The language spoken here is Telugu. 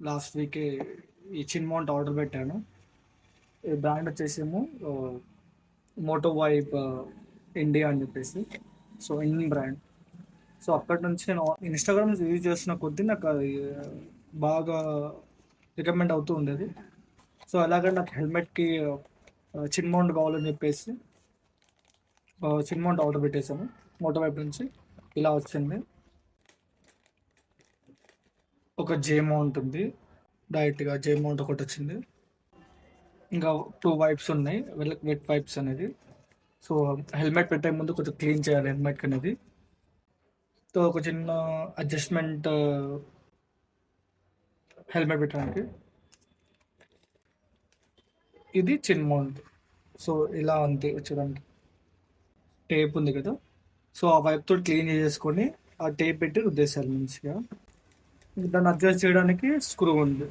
లాస్ట్ వీకే ఈ చిన్ మౌంట్ ఆర్డర్ పెట్టాను. ఈ బ్రాండ్ వచ్చేసేమో మోటో వైబ్ ఇండియా అని చెప్పేసి. So Indian brand. సో అప్పటి నుంచి నేను ఇన్స్టాగ్రామ్ యూజ్ చేస్తున్న కొద్దీ నాకు అది బాగా రికమెండ్ అవుతూ ఉండేది. సో అలాగే నాకు హెల్మెట్కి చిన్ మౌంట్ కావాలని చెప్పేసి చిన్ మౌంట్ ఆర్డర్ పెట్టేశాను. మోటో వైపు నుంచి ఇలా వచ్చింది. ఒక జే మౌంట్ ఉంది, డైరెక్ట్గా జే మౌంట్ ఒకటి వచ్చింది. ఇంకా 2 వైప్స్ ఉన్నాయి, వెట్ వైప్స్ అనేది. సో హెల్మెట్ పెట్టే ముందు కొంచెం క్లీన్ చేయాలి హెల్మెట్ అనేది. సో ఒక చిన్న అడ్జస్ట్మెంట్ హెల్మెట్ పెట్టడానికి. ఇది చిన్ మౌంట్. సో ఇలా ఉంది చూడండి, టేప్ ఉంది కదా. సో ఆ వైప్ తోటి క్లీన్ చేసేసుకొని ఆ టేప్ పెట్టి రుద్దేశారు మంచిగా. దాన్ని అడ్జస్ట్ చేయడానికి స్క్రూ ఉంది.